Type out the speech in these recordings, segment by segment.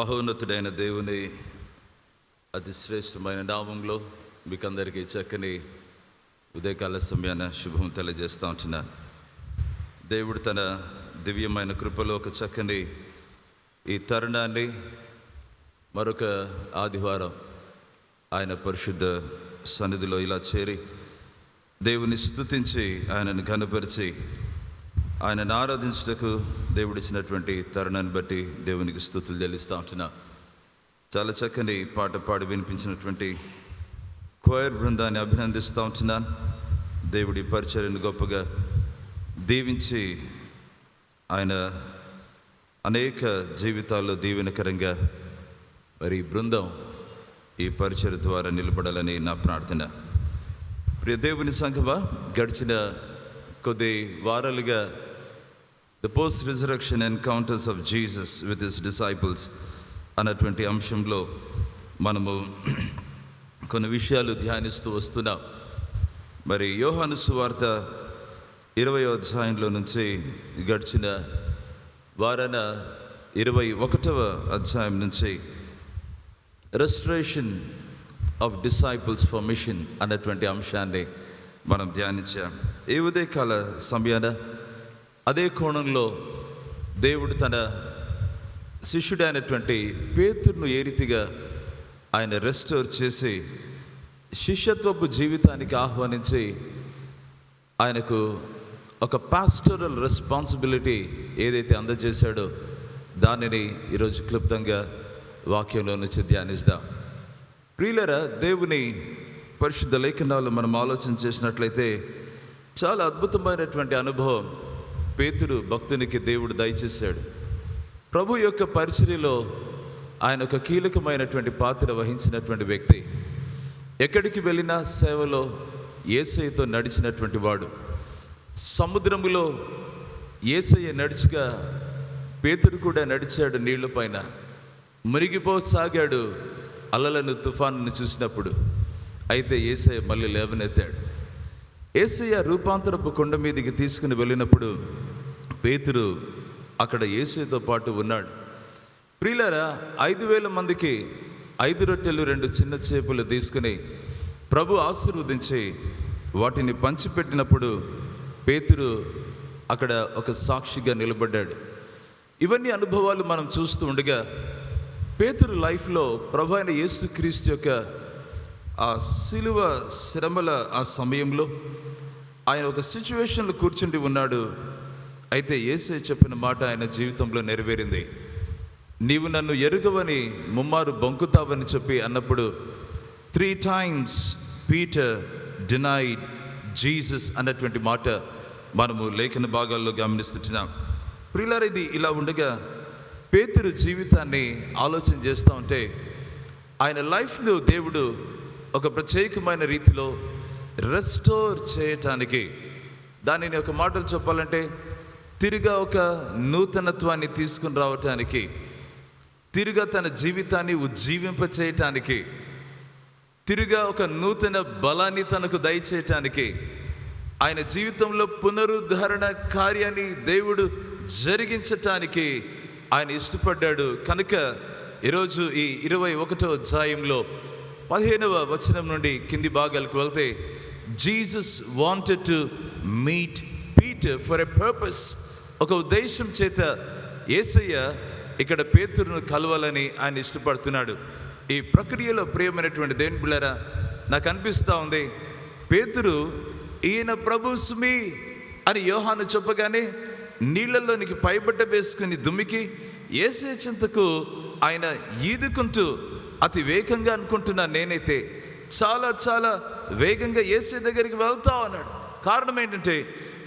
మహోన్నతుడైన దేవుని అతి శ్రేష్టమైన నామంలో మీకు అందరికీ చక్కని ఉదయకాల సమయాన శుభం తెలియజేస్తూ ఉంటున్నాను. దేవుడు తన దివ్యమైన కృపలో ఒక చక్కని ఈ తరుణాన్ని మరొక ఆదివారం ఆయన పరిశుద్ధ సన్నిధిలో ఇలా చేరి దేవుని స్తుతించి ఆయనను ఘనపరిచి ఆయనను ఆరాధించుటకు దేవుడిచ్చినటువంటి తరుణాన్ని బట్టి దేవునికి స్తుతులు చెల్లిస్తూ ఉంటున్నా. చాలా చక్కని పాట పాడి వినిపించినటువంటి కోయర్ బృందాన్ని అభినందిస్తూ ఉంటున్నాను. దేవుడి పరిచర్యను గొప్పగా దీవించి ఆయన అనేక జీవితాల్లో దీవెనకరంగా మరి బృందం ఈ పరిచర్య ద్వారా నిలబడాలని నా ప్రార్థన. ప్రియ దేవుని సంఘమా, గడిచిన కొద్ది వారాలుగా the post resurrection encounters of Jesus with his disciples అన్నటువంటి అంశంలో మనము కొన్ని విషయాలు ధ్యానిస్తూ వస్తున్నాం. మరి యోహాను సువార్త 20వ అధ్యాయంలో నుంచి గడిచిన వారాన 21వ అధ్యాయం నుంచి restoration of disciples for machine అన్నటువంటి అంశాన్ని మనం ధ్యానించాం. ఈ ఉదయకాల సమయాన అదే కోణంలో దేవుడు తన శిష్యుడైనటువంటి పేతురును ఏ రీతిగా ఆయన రెస్టోర్ చేసి శిష్యత్వపు జీవితానికి ఆహ్వానించి ఆయనకు ఒక పాస్టరల్ రెస్పాన్సిబిలిటీ ఏదైతే అందజేశాడో దానిని ఈరోజు క్లుప్తంగా వాక్యంలో నుంచి ధ్యానిస్తాం. ప్రియులరా, దేవుని పరిశుద్ధ లేఖనాలు మనం ఆలోచన చేసినట్లయితే చాలా అద్భుతమైనటువంటి అనుభవం పేతురు భక్తునికి దేవుడు దయచేశాడు. ప్రభు యొక్క పరిచర్యలో ఆయన ఒక కీలకమైనటువంటి పాత్ర వహించినటువంటి వ్యక్తి. ఎక్కడికి వెళ్ళినా సేవలో యేసయ్యతో నడిచినటువంటి వాడు. సముద్రములో యేసయ్య నడుచుగా పేతురు కూడా నడిచాడు. నీళ్ల పైన మునిగిపోసాగాడు అలలను తుఫానును చూసినప్పుడు. అయితే యేసయ్య మళ్ళీ లేవనెత్తాడు. యేసయ్య రూపాంతరపు కొండ మీదకి తీసుకుని వెళ్ళినప్పుడు పేతురు అక్కడ యేసయ్యతో పాటు ఉన్నాడు. ప్రియులారా, 5,000 మందికి 5 రొట్టెలు 2 చిన్న చేపలు తీసుకుని ప్రభు ఆశీర్వదించి వాటిని పంచిపెట్టినప్పుడు పేతురు అక్కడ ఒక సాక్షిగా నిలబడ్డాడు. ఇవన్నీ అనుభవాలు మనం చూస్తూ ఉండగా పేతురు లైఫ్లో ప్రభు అయిన యేసుక్రీస్తు యొక్క ఆ సిలువ శ్రమల ఆ సమయంలో ఆయన ఒక సిచ్యువేషన్లో కూర్చుండి ఉన్నాడు. అయితే యేసయ్య చెప్పిన మాట ఆయన జీవితంలో నెరవేరింది. నీవు నన్ను ఎరుగవని ముమ్మారు బొంకుతావని చెప్పి అన్నప్పుడు 3 times పీటర్ డినైడ్ జీసస్ అన్నటువంటి మాట మనము లేఖన భాగాల్లో గమనిస్తున్నాం. ప్రియులారా, ఇది ఇలా ఉండగా పేతురు జీవితాన్ని ఆలోచన చేస్తూ ఉంటే ఆయన లైఫ్ను దేవుడు ఒక ప్రత్యేకమైన రీతిలో రెస్టోర్ చేయటానికి, దానిని ఒక మాటలు చెప్పాలంటే తిరిగా ఒక నూతనత్వాన్ని తీసుకుని రావటానికి, తిరిగా తన జీవితాన్ని ఉజ్జీవింపచేయటానికి, తిరిగా ఒక నూతన బలాన్ని తనకు దయచేయటానికి, ఆయన జీవితంలో పునరుద్ధరణ కార్యాన్ని దేవుడు జరిగించటానికి ఆయన ఇష్టపడ్డాడు. కనుక ఈరోజు ఈ 21వ అధ్యాయంలో 15వ వచనం నుండి కింది భాగాలకు వెళ్తే, Jesus wanted to meet Peter for a purpose. ఒక ఉద్దేశం చేత యేసయ్య ఇక్కడ పేతురును కలవాలని ఆయన ఇష్టపడుతున్నాడు. ఈ ప్రక్రియలో ప్రియమైనటువంటి దేవుని బిడ్డలారా, నాకు అనిపిస్తూ ఉంది, పేతురు ఈయన ప్రభు సుమి అని యోహాను చెప్పగానే నీళ్లలోనికి పైబట్ట వేసుకుని దుమికి యేసయ్య చింతకు ఆయన ఈదుకుంటూ అతి వేగంగా అనుకుంటున్నా నేనైతే చాలా చాలా వేగంగా యేసయ్య దగ్గరికి వెళ్తా అన్నాడు. కారణం ఏంటంటే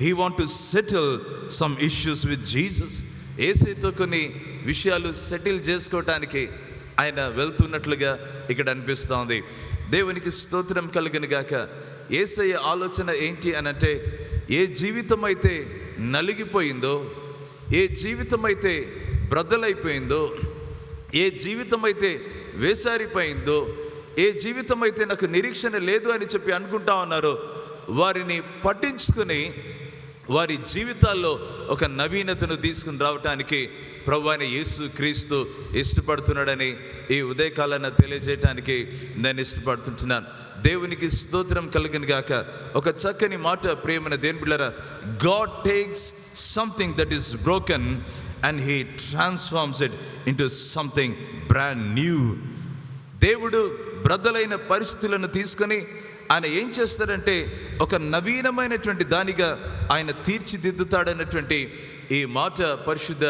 he want to settle some issues with Jesus. యేసయ్యతో కొన్ని విషయాలు సెటిల్ చేసుకోవటానికి ఆయన వెళ్తున్నట్లుగా ఇక్కడ అనిపిస్తూ ఉంది. దేవునికి స్తోత్రం కలుగును గాక. యేసయ్య ఆలోచన ఏంటి అనంటే, ఏ జీవితం అయితే నలిగిపోయిందో, ఏ జీవితం అయితే బ్రద్దలైపోయిందో, ఏ జీవితం అయితే వేసారిపోయిందో, ఏ జీవితం అయితే నాకు నిరీక్షణ లేదు అని చెప్పి అనుకుంటా ఉన్నారో వారిని పట్టించుకుని వారి జీవితాల్లో ఒక నవీనతను తీసుకుని రావటానికి ప్రభువైన యేసు క్రీస్తు ఇష్టపడుతున్నాడని ఈ ఉదయకాలాన తెలియజేయటానికి నేను ఇష్టపడుతుంటున్నాను. దేవునికి స్తోత్రం కలుగును గాక. ఒక చక్కని మాట ప్రియమైన దేవుని బిడ్డలారా, God takes something that is broken and he transforms it into something brand new. దేవుడు బ్రద్దలైన పరిస్థితులను తీసుకొని ఆయన ఏం చేస్తాడంటే ఒక నవీనమైనటువంటి దానిగా ఆయన తీర్చిదిద్దుతాడన్నటువంటి ఈ మాట పరిశుద్ధ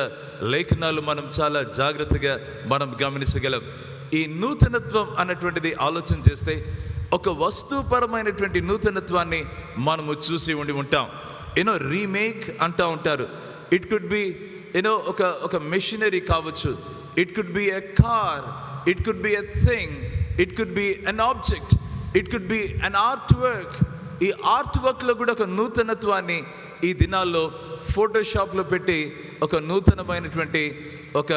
లేఖనాలు మనం చాలా జాగ్రత్తగా మనం గమనించగలం. ఈ నూతనత్వం అన్నటువంటిది ఆలోచన చేస్తే ఒక వస్తుపరమైనటువంటి నూతనత్వాన్ని మనము చూసి ఉంటాం. రీమేక్ అంటూ ఉంటారు. ఇట్ కుడ్ బి ఒక మెషినరీ కావచ్చు, it could be a car, it could be a thing, it could be an object, it could be an art work. ఈ ఆర్ట్ వర్క్లో కూడా ఒక నూతనత్వాన్ని ఈ దినాల్లో ఫోటోషాప్లో పెట్టి ఒక నూతనమైనటువంటి ఒక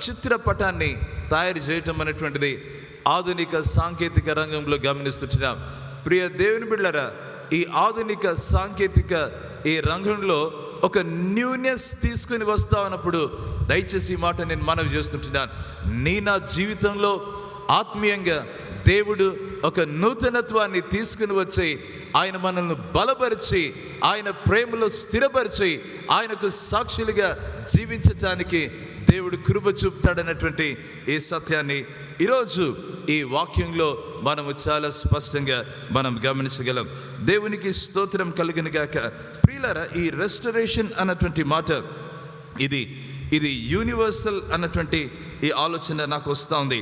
చిత్రపటాన్ని తయారు చేయటం అనేటువంటిది ఆధునిక సాంకేతిక రంగంలో గమనిస్తున్నాం. ప్రియ దేవుని బిడ్డలారా, ఈ ఆధునిక సాంకేతిక ఈ రంగంలో ఒక న్యూనెస్ తీసుకుని వస్తా ఉన్నప్పుడు దయచేసి ఈ మాట నేను మనవి చేస్తుంటున్నాను. నా జీవితంలో ఆత్మీయంగా దేవుడు ఒక నూతనత్వాన్ని తీసుకుని వచ్చి ఆయన మనల్ని బలపరిచి ఆయన ప్రేమలో స్థిరపరిచి ఆయనకు సాక్షులుగా జీవించటానికి దేవుడు కృప చూపుతాడన్నటువంటి ఈ సత్యాన్ని ఈరోజు ఈ వాక్యంలో మనము చాలా స్పష్టంగా మనం గమనించగలం. దేవునికి స్తోత్రం కలుగును గాక. ప్రియులారా, ఈ రెస్టరేషన్ అన్నటువంటి మాట ఇది యూనివర్సల్ అన్నటువంటి ఈ ఆలోచన నాకు వస్తూ ఉంది.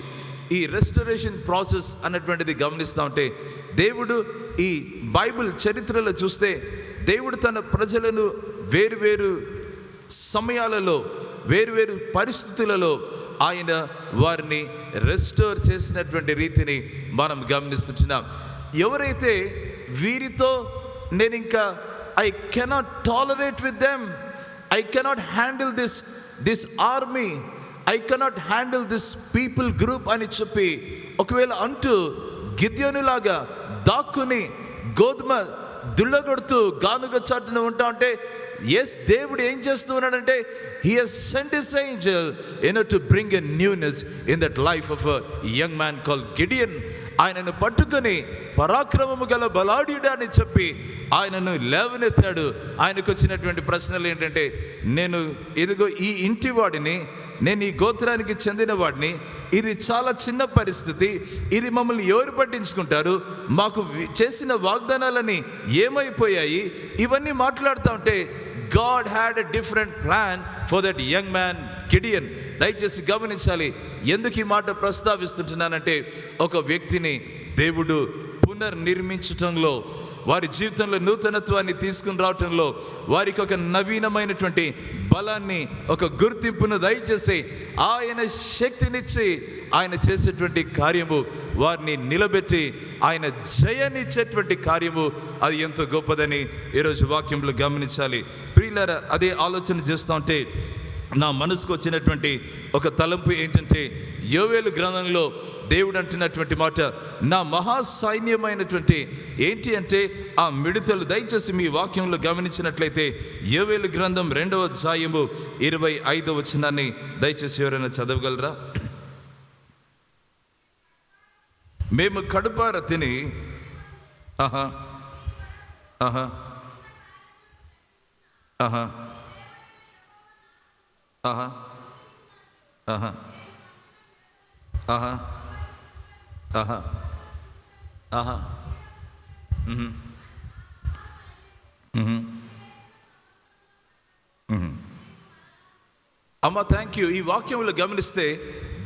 ఈ రెస్టరేషన్ ప్రాసెస్ అన్నటువంటిది గమనిస్తూ ఉంటే దేవుడు ఈ బైబిల్ చరిత్రలో చూస్తే దేవుడు తన ప్రజలను వేరువేరు సమయాలలో వేరువేరు పరిస్థితులలో ఆయన వారిని రెస్టోర్ చేసినటువంటి రీతిని మనం గమనిస్తున్నాం. ఎవరైతే వీరితో నేను ఇంకా I cannot tolerate with them, I cannot handle this army, I cannot handle this people group అని చెప్పి ఒకవేళ అంటూ గిద్యోనులాగా దాక్కుని గోధుమ దుళ్ళగొడుతూ గానుగ చాటున ఉంటా ఉంటే దేవుడు ఏం చేస్తూ ఉన్నాడంటే he has sent his angel to bring a newness in that life of a young man called Gideon. ఆయనను పట్టుకొని పరాక్రమము గల బలాఢ్యుడా అని చెప్పి ఆయనను లేవనెత్తాడు. ఆయనకు వచ్చినటువంటి ప్రశ్నలు ఏంటంటే, నేను ఇదిగో ఈ ఇంటి వాడిని, నేను ఈ గోత్రానికి చెందిన వాడిని, ఇది చాలా చిన్న పరిస్థితి, ఇది మమ్మల్ని ఎవరు పట్టించుకుంటారు, మాకు చేసిన వాగ్దానాలని ఏమైపోయాయి, ఇవన్నీ మాట్లాడుతూ ఉంటే God had a different plan for that young man Gideon. దయచేసి గమనించాలి. ఎందుకు ఈ మాట ప్రస్తావిస్తుంటున్నానంటే, ఒక వ్యక్తిని దేవుడు పునర్నిర్మించటంలో, వారి జీవితంలో నూతనత్వాన్ని తీసుకుని రావటంలో, వారికి ఒక నవీనమైనటువంటి బలాన్ని, ఒక గుర్తింపును దయచేసి ఆయన శక్తినిచ్చి ఆయన చేసేటువంటి కార్యము, వారిని నిలబెట్టి ఆయన జయనిచ్చేటువంటి కార్యము, అది ఎంతో గొప్పదని ఈరోజు వాక్యంలో గమనించాలి. ప్రియులారా, అదే ఆలోచన చేస్తూ ఉంటే నా మనసుకు వచ్చినటువంటి ఒక తలంపు ఏంటంటే, యోవేలు గ్రంథంలో దేవుడు అంటున్నటువంటి మాట, నా మహాసైన్యమైనటువంటి ఏంటి అంటే ఆ మిడతలు. దయచేసి మీ వాక్యంలో గమనించినట్లయితే యోవేలు గ్రంథం 2వ అధ్యాయము 25వ వచనాన్ని దయచేసి ఎవరైనా చదవగలరా? మేము కడుపార తిని ఆహా ఆహా ఆహా ఆహా ఆహా ఆహా ఆహా ఆహా అమ్మ, థ్యాంక్ యూ. ఈ వాక్యంలో గమనిస్తే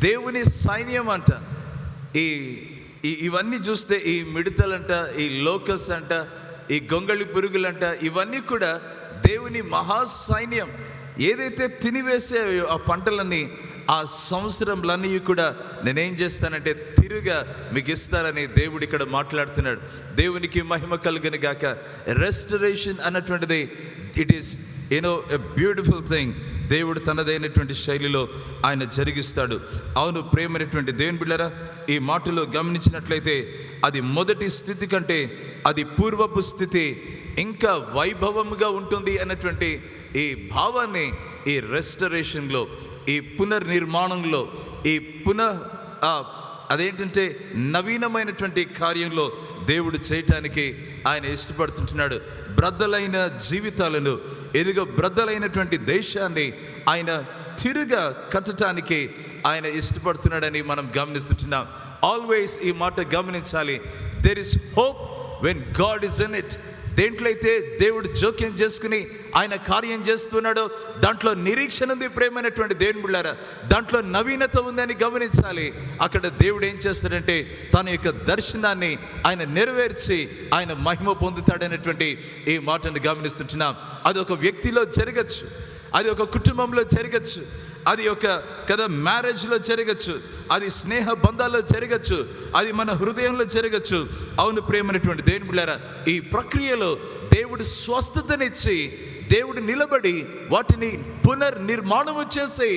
దేవుని సైన్యం అంట. ఇవన్నీ చూస్తే ఈ మిడతలంట, ఈ లోకస్ అంట, ఈ గొంగళి పురుగులంట, ఇవన్నీ కూడా దేవుని మహాసైన్యం. ఏదైతే తినివేసాయో ఆ పంటలన్నీ, ఆ సంవత్సరంలన్నీ కూడా నేనేం చేస్తానంటే తిరుగా మీకు ఇస్తానని దేవుడు ఇక్కడ మాట్లాడుతున్నాడు. దేవునికి మహిమ కలుగును గాక. రెస్టరేషన్ అన్నటువంటిది it is a beautiful thing. దేవుడు తనదైనటువంటి శైలిలో ఆయన జరిగిస్తాడు. అవును ప్రేమైనటువంటి దేవుని బిడ్డలారా, ఈ మాటలో గమనించినట్లయితే అది మొదటి స్థితి కంటే అది పూర్వపు స్థితి ఇంకా వైభవంగా ఉంటుంది అన్నటువంటి ఈ భావాన్ని ఈ రెస్టరేషన్లో, ఈ పునర్నిర్మాణంలో, ఈ అదేంటంటే నవీనమైనటువంటి కార్యంలో దేవుడు చేయటానికి ఆయన ఇష్టపడుతుంటున్నాడు. బ్రద్దలైన జీవితాలను, ఎదుగు బ్రద్దలైనటువంటి దేశాన్ని ఆయన తిరుగా కట్టడానికి ఆయన ఇష్టపడుతున్నాడని మనం గమనిస్తుంటున్నాం. ఆల్వేస్ ఈ మాట గమనించాలి. There is hope when God is in it. దేంట్లో అయితే దేవుడు జోక్యం చేసుకుని ఆయన కార్యం చేస్తున్నాడో దాంట్లో నిరీక్షణ ఉంది. ప్రేమైనటువంటి దేవుని బిడ్డలారా, దాంట్లో నవీనత ఉందని గమనించాలి. అక్కడ దేవుడు ఏం చేస్తాడంటే తన యొక్క దర్శనాన్ని ఆయన నెరవేర్చి ఆయన మహిమ పొందుతాడనేటువంటి ఈ మాటను గమనిస్తుంటున్నాం. అది ఒక వ్యక్తిలో జరగచ్చు, అది ఒక కుటుంబంలో జరగచ్చు, అది ఒక మ్యారేజ్లో జరగచ్చు, అది స్నేహ బంధాల్లో జరగచ్చు, అది మన హృదయంలో జరగచ్చు. అవును ప్రేమైనటువంటి దేవుని బిడ్డలారా, ఈ ప్రక్రియలో దేవుడు స్వస్థతనిచ్చి, దేవుడు నిలబడి వాటిని పునర్నిర్మాణము చేసి,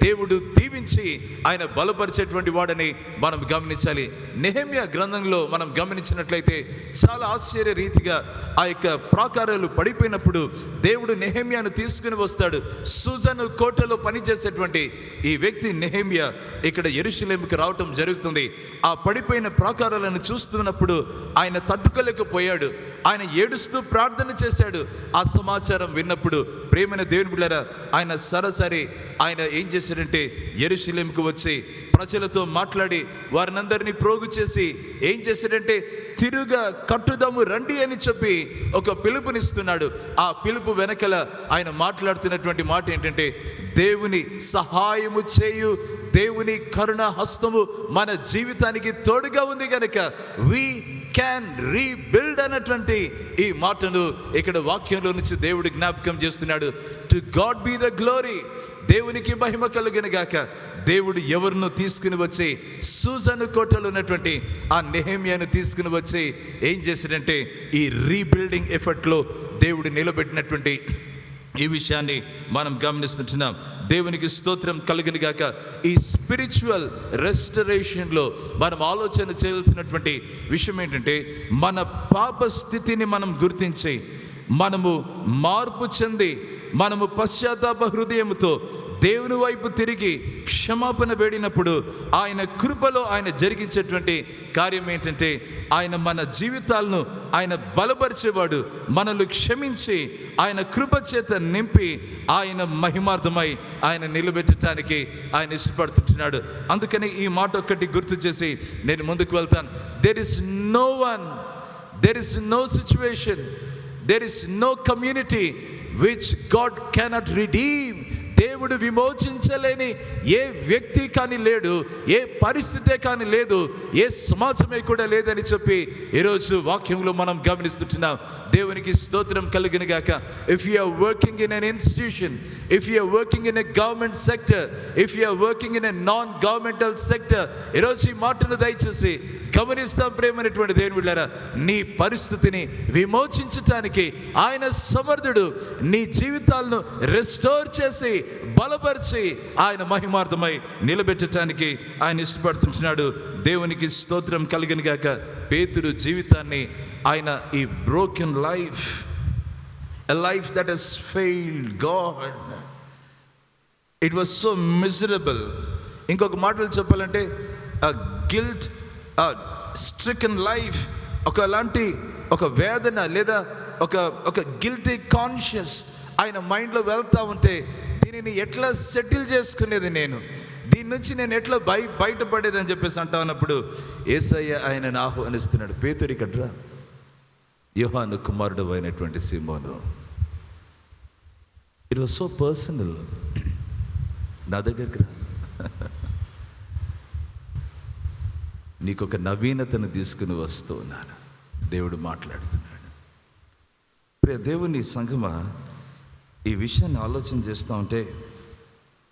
దేవుడు దీవించి ఆయన బలపరిచేటువంటి వాడని మనం గమనించాలి. నెహెమ్యా గ్రంథంలో మనం గమనించినట్లయితే చాలా ఆశ్చర్య రీతిగా ఆ యొక్క ప్రాకారాలు పడిపోయినప్పుడు దేవుడు నెహెమ్యాను తీసుకుని వస్తాడు. సూజను కోటలో పనిచేసేటువంటి ఈ వ్యక్తి నెహెమ్యా ఇక్కడ యెరూషలేముకు రావటం జరుగుతుంది. ఆ పడిపోయిన ప్రాకారాలను చూస్తున్నప్పుడు ఆయన తట్టుకోలేకపోయాడు. ఆయన ఏడుస్తూ ప్రార్థన చేశాడు. ఆ సమాచారం విన్నప్పుడు ప్రేమైన దేవుని బిడ్డలారా, ఆయన సరాసరి ఆయన ఏం చేశాడంటే యెరూషలేముకు వచ్చి ప్రజలతో మాట్లాడి వారినందరినీ ప్రోగు చేసి ఏం చేశాడంటే తిరుగా కట్టుదాము రండి అని చెప్పి ఒక పిలుపునిస్తున్నాడు. ఆ పిలుపు వెనకల ఆయన మాట్లాడుతున్నటువంటి మాట ఏంటంటే, దేవుని సహాయము చేయు, దేవుని కరుణ హస్తము మన జీవితానికి తోడుగా ఉంది కనుక we can rebuild అన్నటువంటి ఈ మాటను ఇక్కడ వాక్యంలో నుంచి దేవుడు జ్ఞాపకం చేస్తున్నాడు. To God be the glory. దేవునికి మహిమ కలుగును గాక. దేవుడు ఎవరినో తీసుకుని వచ్చి సూజను కోటలో ఉన్నటువంటి ఆ నెహెమ్యాను తీసుకుని వచ్చి ఏం చేశాడంటే ఈ రీబిల్డింగ్ ఎఫర్ట్లో దేవుడు నిలబెట్టినటువంటి ఈ విషయాన్ని మనం గమనిస్తుంటున్నాం. దేవునికి స్తోత్రం కలుగును గాక. ఈ స్పిరిచువల్ రెస్టరేషన్లో మనం ఆలోచన చేయాల్సినటువంటి విషయం ఏంటంటే, మన పాప స్థితిని మనం గుర్తించి మనము మార్పు చెంది మనము పశ్చాత్తాప హృదయంతో దేవుని వైపు తిరిగి క్షమాపణ వేడినప్పుడు ఆయన కృపలో ఆయన జరిగించేటువంటి కార్యం ఏంటంటే, ఆయన మన జీవితాలను ఆయన బలపరిచేవాడు. మనల్ని క్షమించి ఆయన కృప చేత నింపి ఆయన మహిమార్థమై ఆయన నిలబెట్టడానికి ఆయన ఇష్టపడుతుంటున్నాడు. అందుకని ఈ మాట ఒక్కటి గుర్తు చేసి నేను ముందుకు వెళ్తాను. There is no one, there is no situation, there is no community which God cannot redeem. దేవుడు విమోచించలేని ఏ వ్యక్తి కానీ లేడు, ఏ పరిస్థితే కానీ లేదు, ఏ సమాజమే కూడా లేదని చెప్పి ఈరోజు వాక్యంలో మనం గమనిస్తుంటున్నాం. దేవునికి స్తోత్రం కలుగును గాక. If you are working in an institution, if you are working in a government sector, if you are working in a non governmental sector, ఈరోజు ఈ మాటను దయచేసి గమనిస్తాం. ప్రేమైనటువంటి దేవుని బిడ్డలారా, నీ పరిస్థితిని విమోచించటానికి ఆయన సమర్థుడు. నీ జీవితాలను రెస్టోర్ చేసి బలపరిచి ఆయన మహిమార్థమై నిలబెట్టడానికి ఆయన ఇష్టపడుతుంటున్నాడు. దేవునికి స్తోత్రం కలుగును గాక. పేతురు జీవితాన్ని ఆయన ఈ broken life, a life that has failed God, it was so miserable. ఇంకొక మాటలు చెప్పాలంటే గిల్ట్ స్ట్రికన్ లైఫ్, ఒకలాంటి ఒక వేదన లేదా ఒక గిల్టీ కాన్షియస్ ఆయన మైండ్లో వెళ్తూ ఉంటే, దీనిని ఎట్లా సెటిల్ చేసుకునేది, నేను దీని నుంచి నేను ఎట్లా బయటపడేది అని చెప్పేసి అంటా ఉన్నప్పుడు యేసయ్య ఆయనను ఆహ్వానిస్తున్నాడు. పేతురు ఇక్కడ్రా, యోహాను కుమారుడు అయినటువంటి సీమోను. It was so personal. నా దగ్గరికి రా, నీకు ఒక నవీనతను తీసుకుని వస్తూ ఉన్నాను. దేవుడు మాట్లాడుతున్నాడు. ప్రియ దేవుని సంగమా, ఈ విషయాన్ని ఆలోచన చేస్తూ ఉంటే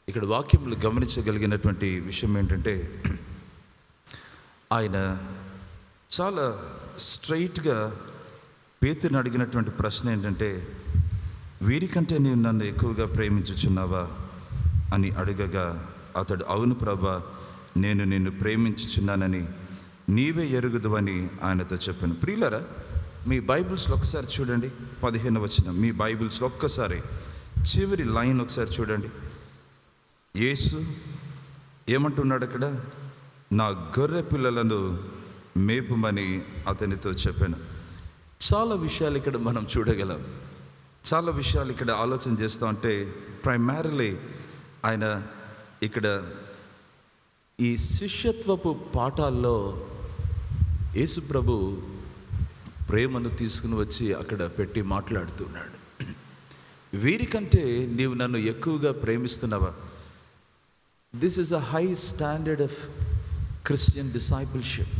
ఇక్కడ వాక్యంలో గమనించగలిగినటువంటి విషయం ఏంటంటే, ఆయన చాలా స్ట్రైట్గా పేతురుని అడిగినటువంటి ప్రశ్న ఏంటంటే, వీరికంటే నీవు నన్ను ఎక్కువగా ప్రేమించుచున్నావా అని అడగగా అతడు, అవును ప్రభువా, నేను నిన్ను ప్రేమించుచున్నానని నీవే ఎరుగుదువని ఆయనతో చెప్పాను. ప్రియులారా, మీ బైబిల్స్లో ఒకసారి చూడండి, 15వ వచనం. మీ బైబిల్స్లో ఒక్కసారి చివరి లైన్ ఒకసారి చూడండి. యేసు ఏమంటున్నాడు అక్కడ? నా గొర్రె పిల్లలను మేపుమని అతనితో చెప్పాను. చాలా విషయాలు ఇక్కడ మనం చూడగలం, చాలా విషయాలు ఇక్కడ ఆలోచన చేస్తూ ఉంటే ప్రైమరీలీ ఆయన ఇక్కడ ఈ శిష్యత్వపు పాఠాల్లో యేసు ప్రభు ప్రేమను తీసుకుని వచ్చి అక్కడ పెట్టి మాట్లాడుతున్నాడు. వీరికంటే నీవు నన్ను ఎక్కువగా ప్రేమిస్తున్నావా? This is a high standard of Christian discipleship.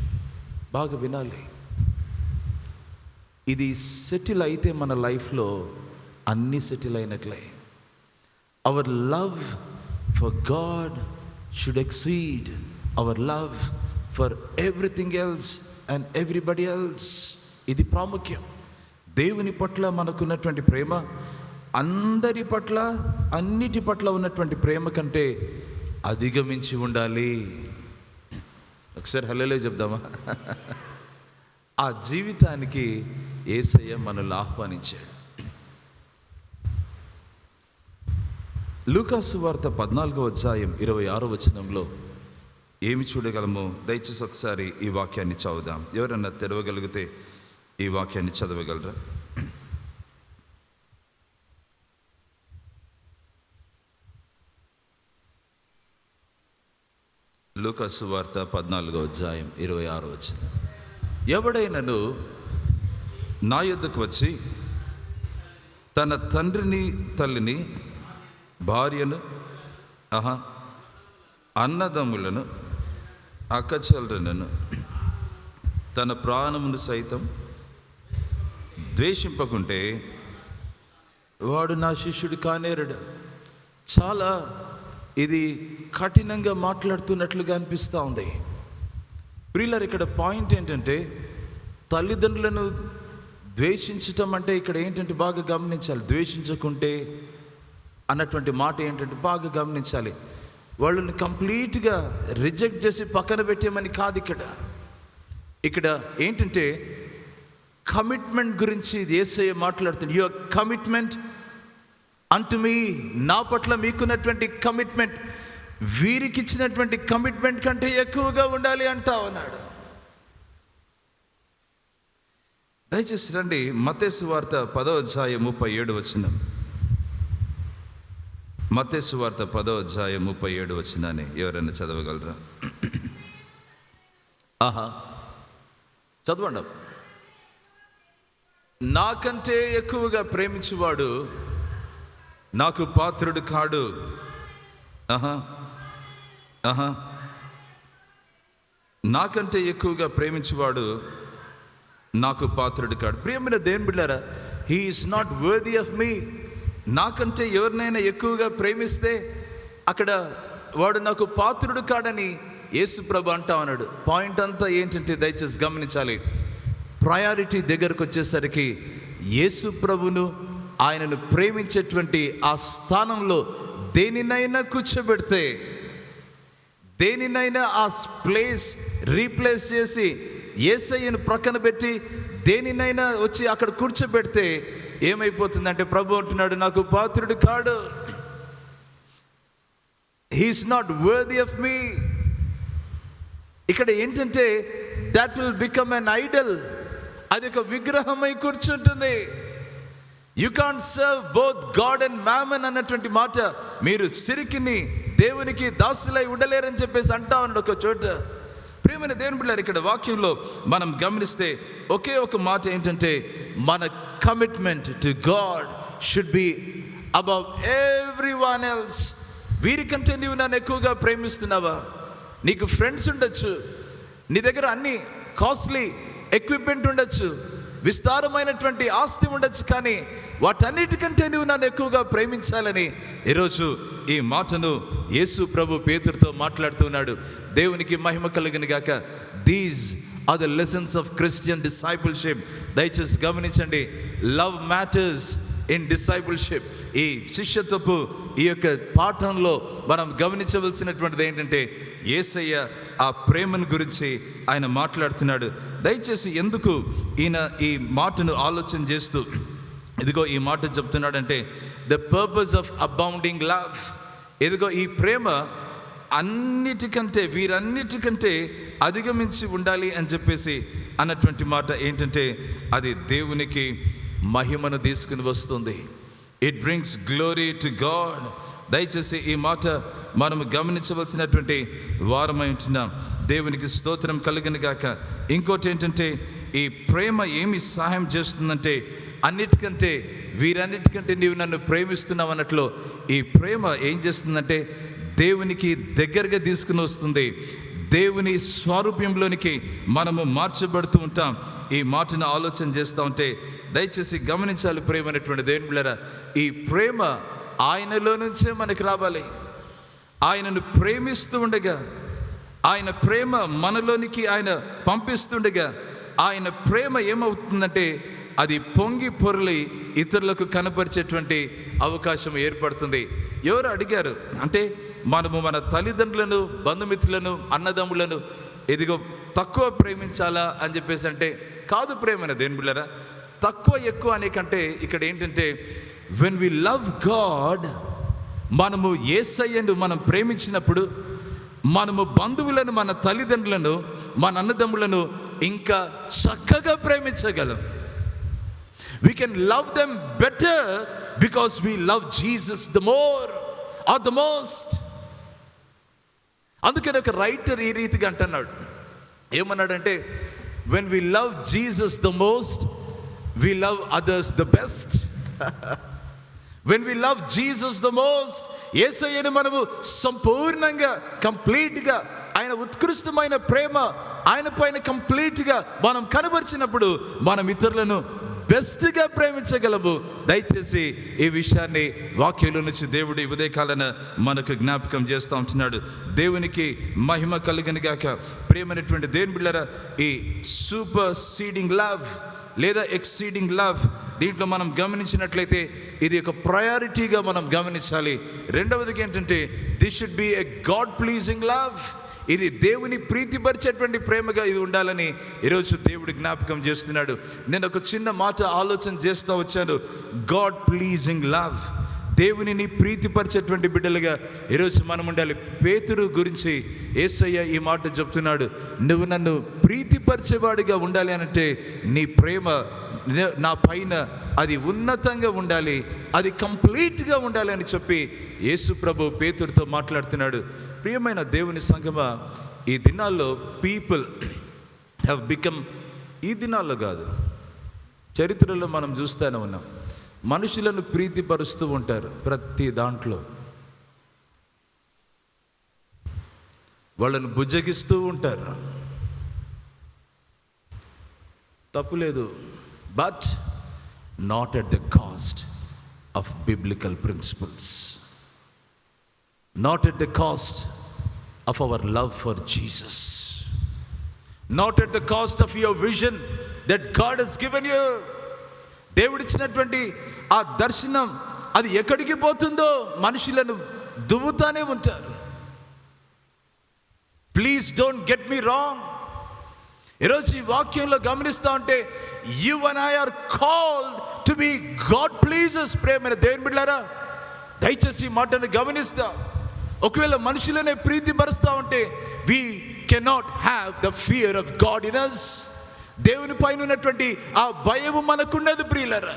బాగా వినాలి. ఇది సెటిల్ అయితే మన లైఫ్లో అన్నీ సెటిల్ అయినట్లే. Our love for God should exceed our love for everything else and everybody else. ఇది ప్రాముఖ్యం. దేవుని పట్ల మనకున్నటువంటి ప్రేమ అందరి పట్ల, అన్నిటి పట్ల ఉన్నటువంటి ప్రేమ కంటే అధిగమించి ఉండాలి. ఒకసారి హల్లెలూయా చెప్దామా? ఆ జీవితానికి యేసయ్య మనల్ని ఆహ్వానించాడు. లూకా సువార్త 14వ అధ్యాయం 26వ వచనంలో ఏమి చూడగలమో దయచేసి ఒకసారి ఈ వాక్యాన్ని చదువుదాం. ఎవరన్నా తెరవగలిగితే ఈ వాక్యాన్ని చదవగలరా? లూకా సువార్త 14వ అధ్యాయం 26వ వచనం. ఎవడైనను నా యొద్దకు వచ్చి తన తండ్రిని, తల్లిని, భార్యను, అన్నదమ్ములను, అక్కచెల్లెలను, తన ప్రాణమును సైతం ద్వేషింపకుంటే వాడు నా శిష్యుడు కానేరడు. చాలా ఇది కఠినంగా మాట్లాడుతున్నట్లుగా అనిపిస్తూ ఉంది. ప్రియులారా, ఇక్కడ పాయింట్ ఏంటంటే తల్లిదండ్రులను ద్వేషించటం అంటే ఇక్కడ ఏంటంటే బాగా గమనించాలి. ద్వేషించకుంటే అన్నటువంటి మాట ఏంటంటే బాగా గమనించాలి. వాళ్ళని కంప్లీట్గా రిజెక్ట్ చేసి పక్కన పెట్టేమని కాదు. ఇక్కడ ఏంటంటే కమిట్మెంట్ గురించి యేసయ్య మాట్లాడుతుంది. యువర్ కమిట్మెంట్ అంటు మీ, నా పట్ల మీకున్నటువంటి కమిట్మెంట్ వీరికి ఇచ్చినటువంటి కమిట్మెంట్ కంటే ఎక్కువగా ఉండాలి అంటా ఉన్నాడు. దయచేసి రండి, మత్తయి సువార్త 10వ అధ్యాయం 37వ వచనం. మత్తయి సువార్త 10వ అధ్యాయం 37వ వచనాన్ని ఎవరైనా చదవగలరా? చదవండి. నాకంటే ఎక్కువగా ప్రేమించువాడు నాకు పాత్రుడు కాడు. నాకంటే ఎక్కువగా ప్రేమించువాడు నాకు పాత్రుడు కాడు. ప్రియమైన దేవుని బిడ్డలారా, he is not worthy of me. నాకంటే ఎవరినైనా ఎక్కువగా ప్రేమిస్తే అక్కడ వాడు నాకు పాత్రుడు కాడని యేసు ప్రభు అంటా ఉన్నాడు. పాయింట్ అంతా ఏంటంటే దయచేసి గమనించాలి. ప్రయారిటీ దగ్గరకు వచ్చేసరికి యేసు ప్రభును, ఆయనను ప్రేమించేటువంటి ఆ స్థానంలో దేనినైనా కూర్చోబెడితే, దేనినైనా ఆ ప్లేస్ రీప్లేస్ చేసి యేసయ్యను ప్రక్కన పెట్టి దేనినైనా వచ్చి అక్కడ కూర్చోబెడితే ఏమైపోతుందంటే ప్రభు అంటున్నాడు నాకు పాత్రుడు కాడు. He is not worthy of me. ఇక్కడ ఏంటంటే that will become an idol. అది ఒక విగ్రహమై కూర్చుంటుంది. You can't serve both God and mammon అన్నటువంటి మాట, మీరు సిరికిని దేవునికి దాసులై ఉండలేరని చెప్పేసి అంటా ఉన్నాడు ఒక చోట. ప్రియమైన దేవుని బిడ్డలారా, ఇక్కడ వాక్యంలో మనం గమనిస్తే ఒకే ఒక మాట ఏంటంటే మన commitment to God should be above everyone else. వీరికంటే నీవు నన్ను ఎక్కువగా ప్రేమిస్తున్నావా? నీకు ఫ్రెండ్స్ ఉండొచ్చు, నీ దగ్గర అన్ని కాస్ట్లీ ఎక్విప్మెంట్ ఉండొచ్చు, విస్తారమైనటువంటి ఆస్తి ఉండొచ్చు, కానీ వాటన్నిటికంటే నువ్వు నన్ను ఎక్కువగా ప్రేమించాలని ఈరోజు ఈ మాటను యేసు ప్రభు పేతురుతో మాట్లాడుతున్నాడు. దేవునికి మహిమ కలుగును గాక. These are the lessons of Christian discipleship. దయచేసి గమనించండి, లవ్ మ్యాటర్స్ ఇన్ డిసైపుల్షిప్. ఈ శిష్యత్వపు ఈ యొక్క పాఠంలో మనం గమనించవలసినటువంటిది ఏంటంటే యేసయ్య ఆ ప్రేమను గురించి ఆయన మాట్లాడుతున్నాడు. దయచేసి ఎందుకు ఈయన ఈ మాటను ఆలోచన చేస్తూ ఇదిగో ఈ మాట చెప్తున్నాడంటే, the purpose of abounding love. ఇదిగో ఈ ప్రేమ అన్నిటికంటే వీరన్నిటికంటే అధిగమించి ఉండాలి అని చెప్పేసి అన్నటువంటి మాట ఏంటంటే, అది దేవునికి మహిమను తీసుకుని వస్తుంది. It brings glory to God. దయచేసి ఈ మాట మనము గమనించవలసినటువంటి వారమై ఉంటున్నాం. దేవునికి స్తోత్రం కలుగును గాక. ఇంకోటి ఏంటంటే, ఈ ప్రేమ ఏమి సహాయం చేస్తుందంటే, అన్నిటికంటే వీరన్నిటికంటే నీవు నన్ను ప్రేమిస్తున్నావు అన్నట్లు ఈ ప్రేమ ఏం చేస్తుందంటే దేవునికి దగ్గరగా తీసుకుని వస్తుంది. దేవుని స్వరూప్యంలోనికి మనము మార్చబడుతూ ఉంటాం. ఈ మాటను ఆలోచన చేస్తూ ఉంటే దయచేసి గమనించాలి ప్రేమ అనేటువంటి దేవుని బిడ్డలారా, ఈ ప్రేమ ఆయనలో నుంచే మనకు రావాలి. ఆయనను ప్రేమిస్తూ ఉండగా, ఆయన ప్రేమ మనలోనికి ఆయన పంపిస్తుండగా, ఆయన ప్రేమ ఏమవుతుందంటే అది పొంగి పొరలి ఇతరులకు కనపరిచేటువంటి అవకాశం ఏర్పడుతుంది. ఎవరు అడిగారు అంటే, మనము మన తల్లిదండ్రులను, బంధుమిత్రులను, అన్నదమ్ములను ఎదిగో తక్కువ ప్రేమించాలా అని చెప్పేసి అంటే కాదు. ప్రేమ దేని బిళ్ళరా, తక్కువ ఎక్కువ అనే కంటే ఇక్కడ ఏంటంటే, వెన్ వి లవ్ గాడ్, మనము యేసయ్యను మనం ప్రేమించినప్పుడు మనము బంధువులను, మన తల్లిదండ్రులను, మన అన్నదమ్ములను ఇంకా చక్కగా ప్రేమించగలం. We can love them better because we love Jesus the more or the most. అందుకని ఒక రైటర్ ఈ రీతిగా అంటున్నాడు, ఏమన్నాడంటే, when we love Jesus the most, we love others the best. When we love Jesus the most, యేసయ్యను మనము సంపూర్ణంగా, కంప్లీట్గా, ఆయన ఉత్కృష్టమైన ప్రేమ ఆయన పైన కంప్లీట్గా మనం కనబరిచినప్పుడు మనం ఇతరులను బెస్ట్గా ప్రేమించగలము. దయచేసి ఈ విషయాన్ని వాక్యంలో నుంచి దేవుడు ఈ ఉదయకాలన మనకు జ్ఞాపకం చేస్తూ ఉంటున్నాడు. దేవునికి మహిమ కలుగును గాక. ప్రేమైనటువంటి దేవుని బిడ్డలారా, ఈ సూపర్ సీడింగ్ లవ్ లేదా ఎక్సీడింగ్ లవ్, దీంట్లో మనం గమనించినట్లయితే ఇది ఒక ప్రయారిటీగా మనం గమనించాలి. రెండవదిగా ఏంటంటే, this should be a God pleasing love. ఇది దేవుని ప్రీతిపరిచేటువంటి ప్రేమగా ఇది ఉండాలని ఈరోజు దేవుడు జ్ఞాపకం చేస్తున్నాడు. నేను ఒక చిన్న మాట ఆలోచన చేస్తూ వచ్చాను. గాడ్ ప్లీజింగ్ లవ్, దేవునిని ప్రీతిపరిచేటువంటి బిడ్డలుగా ఈరోజు మనం ఉండాలి. పేతురు గురించి యేసయ్య ఈ మాట చెప్తున్నాడు, నువ్వు నన్ను ప్రీతిపరిచేవాడిగా ఉండాలి అనంటే నీ ప్రేమ నా పైన అది ఉన్నతంగా ఉండాలి, అది కంప్లీట్గా ఉండాలి అని చెప్పి యేసు ప్రభు పేతురుతో మాట్లాడుతున్నాడు. ప్రియమైన దేవుని సంగమా, ఈ దినాల్లో పీపుల్ హ్యావ్ బికమ్, ఈ దినాల్లో కాదు, చరిత్రలో మనం చూస్తూనే ఉన్నాం, మనుషులను ప్రీతిపరుస్తూ ఉంటారు. ప్రతి దాంట్లో వాళ్ళను బుజ్జగిస్తూ ఉంటారు. తప్పులేదు, but not at the cost of biblical principles, not at the cost of our love for Jesus, not at the cost of your vision that God has given you. దేవుడిచ్చినటువంటి ఆ దర్శనం అది ఎక్కడికి పోతుందో మనుషులను దువ్వుతానే ఉంటారు. Please don't get me wrong. ఈరోజు ఈ వాక్యంలో గమనిస్తూ ఉంటే, you and I are called to be God pleasers. ప్రేమైన దేవుని బిడ్డలారా, దయచేసి ఈ మాటను గమనిస్తా. ఒకవేళ మనుషులనే ప్రీతిపరుస్తూ ఉంటే we cannot have the fear of God in us. దేవుని పైన ఉన్నటువంటి ఆ భయము మనకున్నది ప్రియులారా.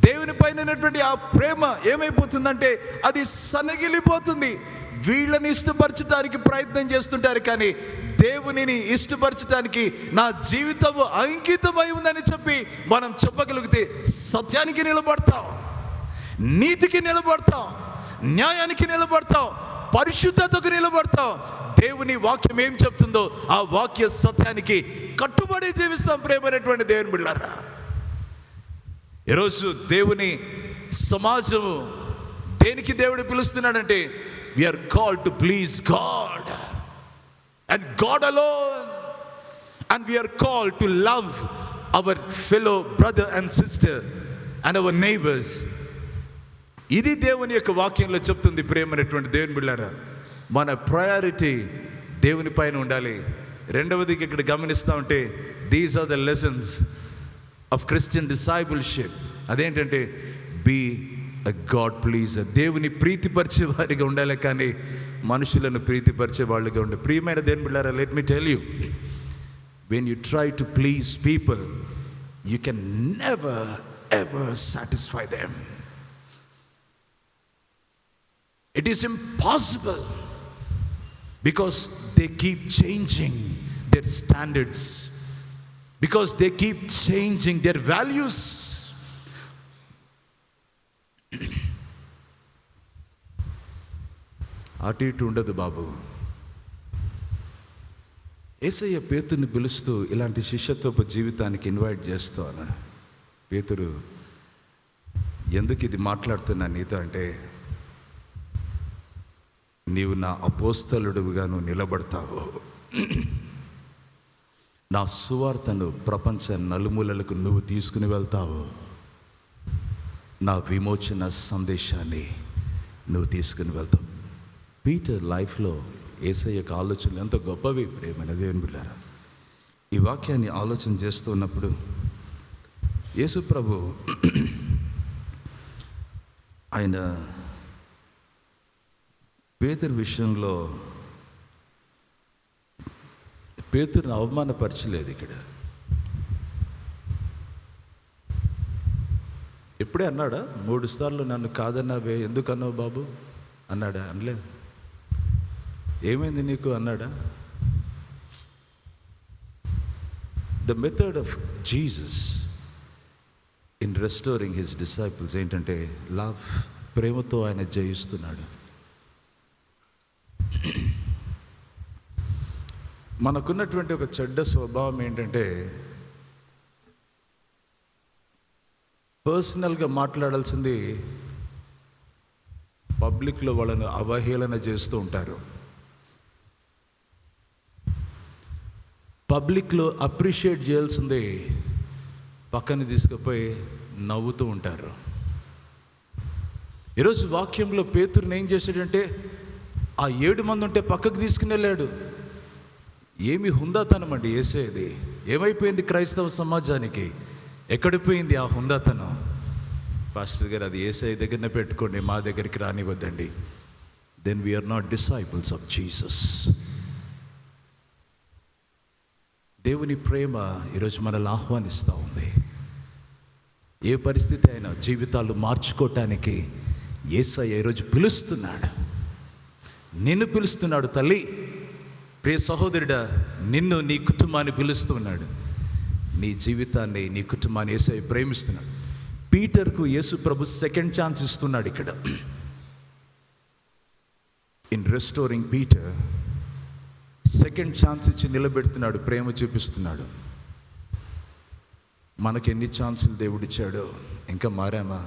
దేవుని పైన ఉన్నటువంటి ఆ ప్రేమ ఏమైపోతుందంటే అది సన్నగిలిపోతుంది. వీళ్ళని ఇష్టపరచడానికి ప్రయత్నం చేస్తుంటారు, కానీ దేవునిని ఇష్టపరచడానికి నా జీవితము అంకితమై ఉందని చెప్పి మనం చెప్పగలిగితే సత్యానికి నిలబడతాం, నీతికి నిలబడతాం, న్యాయానికి నిలబడతాం, పరిశుద్ధతకు నిలబడతాం. దేవుని వాక్యం ఏం చెప్తుందో ఆ వాక్య సత్యానికి కట్టుబడి జీవిస్తాం. ప్రేమైనటువంటి దేవుని బిడ్డలారా, ఈరోజు దేవుని సమాజము దేనికి దేవుడు పిలుస్తున్నాడంటే, we are called to please God and God alone, and we are called to love our fellow brother and sister and our neighbors. ఇది దేవుని యొక్క వాక్యంలో చెప్తుంది. ప్రేమైనటువంటి దేవుని బిడ్డలారా, మన ప్రయారిటీ దేవుని పైన ఉండాలి. రెండవది ఇక్కడ గమనిస్తూ ఉంటే these are the lessons of Christian discipleship. అదేంటంటే బీ అ గాడ్ ప్లీజర్. దేవుని ప్రీతిపరిచే వారిగా ఉండాలి, కానీ మనుషులను ప్రీతిపరిచే వాళ్ళుగా ఉండాలి. ప్రియమైన దేవుని బిడ్డలారా, let me tell you, when you try to please people, you can never ever satisfy them. It is impossible, because they keep changing their standards, because they keep changing their values. అటు ఇటు ఉండదు బాబు. యేసయ్య పేతురుని పిలుస్తూ ఇలాంటి శిష్యత్వపు జీవితానికి invite చేస్తూ అన్నాడు. పేతురు, ఎందుకు ఇది మాట్లాడుతున్నా నీతో అంటే, నీవు నా అపోస్తలుడుగా నువ్వు నిలబడతావు, నా సువార్తను ప్రపంచ నలుమూలలకు నువ్వు తీసుకుని వెళ్తావు, నా విమోచన సందేశాన్ని నువ్వు తీసుకుని వెళ్తావు. పీటర్ లైఫ్లో యేసయ్యకు ఆలోచనలు ఎంత గొప్పవి. ప్రేమైన దేవుని బిడ్డలారా, ఈ వాక్యాన్ని ఆలోచన చేస్తూ ఉన్నప్పుడు యేసు ప్రభు ఆయన పేతురు విషయంలో పేతురుని అవమానపరచలేదు. ఇక్కడ ఎప్పుడే అన్నాడా? 3 సార్లు నన్ను కాదన్నావే, ఎందుకు అన్నావు బాబు అన్నాడా? అనలేదు. ఏమైంది నీకు అన్నాడా? The method of Jesus in restoring his disciples ఏంటంటే లవ్. ప్రేమతో ఆయన జయిస్తున్నాడు. మనకున్నటువంటి ఒక చెడ్డ స్వభావం ఏంటంటే, పర్సనల్గా మాట్లాడాల్సింది పబ్లిక్లో వాళ్ళను అవహేళన చేస్తూ ఉంటారు. పబ్లిక్లో అప్రిషియేట్ చేయాల్సింది పక్కన తీసుకుపోయి నవ్వుతూ ఉంటారు. ఈరోజు వాక్యంలో పేతురుని ఏం చేశాడంటే, ఆ 7 మంది ఉంటే పక్కకు తీసుకుని వెళ్ళాడు. ఏమి హుందాతనం అండి యేసేది. ఏమైపోయింది క్రైస్తవ సమాజానికి? ఎక్కడిపోయింది ఆ హుందాతనం? పాస్టర్ గారు, అది యేసయ్య దగ్గరనే పెట్టుకోండి, మా దగ్గరికి రానివ్వద్దండి. Then we are not disciples of Jesus. దేవుని ప్రేమ ఈరోజు మనల్ని ఆహ్వానిస్తూ ఉంది. ఏ పరిస్థితి అయినా జీవితాలు మార్చుకోవటానికి యేసయ్య ఈరోజు పిలుస్తున్నాడు. నిన్ను పిలుస్తున్నాడు తల్లి. ప్రియ సహోదరుడా, నిన్ను, నీ కుటుంబాన్ని పిలుస్తున్నాడు. నీ జీవితాన్ని, నీ కుటుంబాన్ని యేసయ్య ప్రేమిస్తున్నాడు. పీటర్కు యేసు ప్రభు సెకండ్ ఛాన్స్ ఇస్తున్నాడు. ఇక్కడ in restoring Peter second chance ఇచ్చి నిలబెడుతున్నాడు, ప్రేమ చూపిస్తున్నాడు. మనకు ఎన్ని ఛాన్సులు దేవుడిచ్చాడో, ఇంకా మారామా?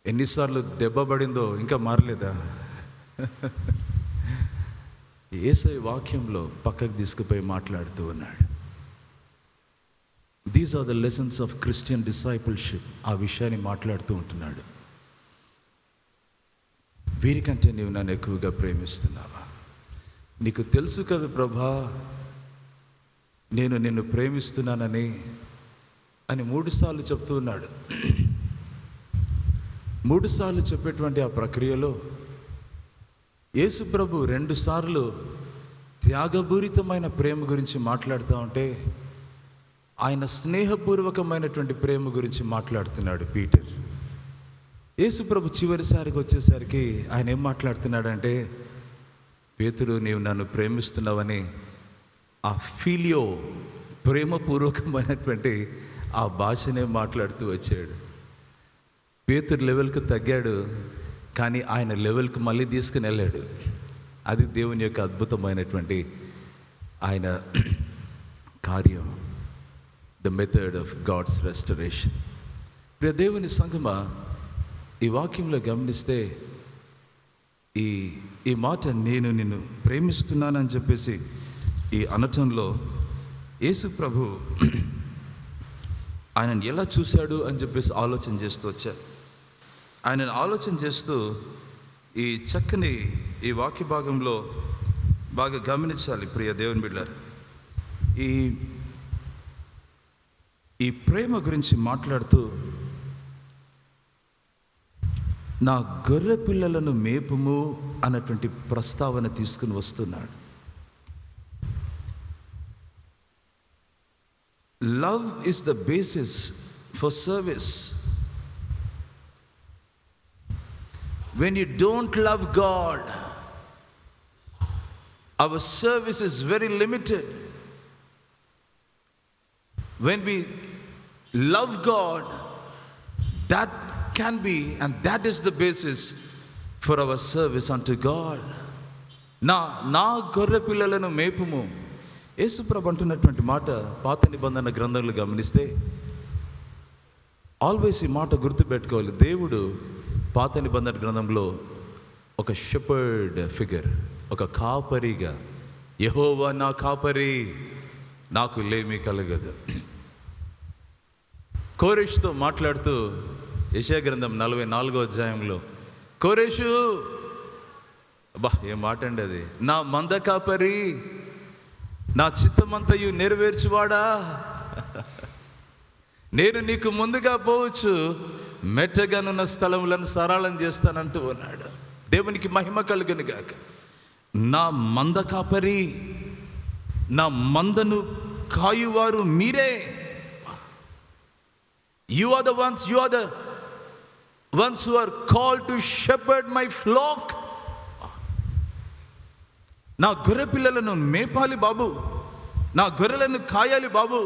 ఎన్నిసార్లు దెబ్బ పడిందో, ఇంకా మారలేదా? యేసయ్య వాక్యంలో పక్కకు తీసుకుపోయి మాట్లాడుతూ ఉన్నాడు. These are the lessons of Christian discipleship. ఆ విషయాన్ని మాట్లాడుతూ ఉంటున్నాడు. వీరికంటే నీవు నన్ను ఎక్కువగా ప్రేమిస్తున్నావా? నీకు తెలుసు కదా ప్రభా, నేను నిన్ను ప్రేమిస్తున్నానని 3 సార్లు చెప్తూ ఉన్నాడు. 3 సార్లు చెప్పేటువంటి ఆ ప్రక్రియలో యేసు ప్రభు 2 సార్లు త్యాగపూరితమైన ప్రేమ గురించి మాట్లాడుతూ ఉంటే, ఆయన స్నేహపూర్వకమైనటువంటి ప్రేమ గురించి మాట్లాడుతున్నాడు పీటర్. యేసు ప్రభు చివరిసారికి వచ్చేసరికి ఆయన ఏం మాట్లాడుతున్నాడంటే, పేతురు, నీవు నన్ను ప్రేమిస్తున్నావని ఆ ఫీలియో, ప్రేమపూర్వకమైనటువంటి ఆ భాషనే మాట్లాడుతూ వచ్చాడు. పేతురు లెవెల్కి తగ్గాడు, కానీ ఆయన లెవెల్కి మళ్ళీ తీసుకుని వెళ్ళాడు. అది దేవుని యొక్క అద్భుతమైనటువంటి ఆయన కార్యం. The method of God's restoration. ప్రియ దేవుని సంగమా, ఈ వాక్యంలో గమనిస్తే ఈ మాట, నేను నిన్ను ప్రేమిస్తున్నానని చెప్పేసి ఈ అనటంలో యేసు ప్రభు ఆయనను ఎలా చూశాడు అని చెప్పేసి ఆలోచన చేస్తూ వచ్చారు. ఆయనను ఆలోచన చేస్తూ ఈ చక్కని ఈ వాక్య భాగంలో బాగా గమనించాలి ప్రియ దేవుని బిడ్డలారా. ఈ ప్రేమ గురించి మాట్లాడుతూ నా గొర్రె పిల్లలను మేపుము అన్నటువంటి ప్రస్తావన తీసుకుని వస్తున్నాడు. Love is the basis for service. When you don't love God, our service is very limited. When we love God, that can be, and that is the basis for our service unto God. నా గొర్రె పిల్లలను మేపుము. యేసుప్రభు అంటున్నటువంటి మాట పాత నిబంధన గ్రంథంలో గమనిస్తే always ఈ మాట గుర్తుపెట్టుకోవాలి. దేవుడు పాత నిబంధన గ్రంథంలో ఒక షెపర్డ్ ఫిగర్, ఒక కాపరిగా, యెహోవా నా కాపరి, నాకు లేమి కలగదు. కోరేషుతో మాట్లాడుతూ యెషయా గ్రంథం 44వ అధ్యాయంలో, కోరేషు, అబ్బా ఏం మాట అండి అది, నా మంద కాపరి, నా చిత్తమంతయు నెరవేర్చువాడా, నేను నీకు ముందుగా పోవచ్చు, మెట్టగానున్న స్థలములను సరళం చేస్తానంటూ ఉన్నాడు. దేవునికి మహిమ కలుగును గాక. నా మంద కాపరి, నా మందను కాయువారు మీరే. You are the ones who are called to shepherd my flock. నా గొర్రె పిల్లలను మేపాలి బాబు, నా గొర్రెలను కాయాలి బాబు,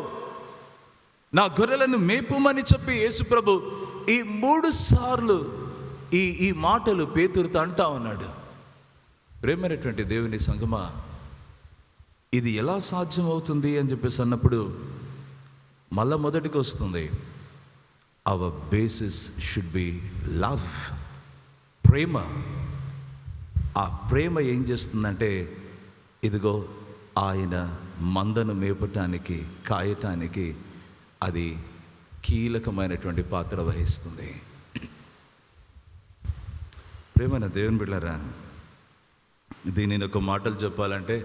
నా గొర్రెలను మేపుమని చెప్పి యేసుప్రభు ఈ 3 సార్లు ఈ మాటలు పేతురుతో అంటా ఉన్నాడు. ప్రేమైనటువంటి దేవుని సంగమా, ఇది ఎలా సాధ్యమవుతుంది అని చెప్పేసి అన్నప్పుడు మళ్ళా మొదటికి వస్తుంది, our basis should be love, ప్రేమ. ఆ ప్రేమ ఏం చేస్తుందంటే, ఇదిగో ఆయన మందను మేపటానికి, కాయటానికి అది కీలకమైనటువంటి పాత్ర వహిస్తుంది. ప్రేమైన దేవుని బిడ్డలారా, దీనిని ఒక మాటలు చెప్పాలంటే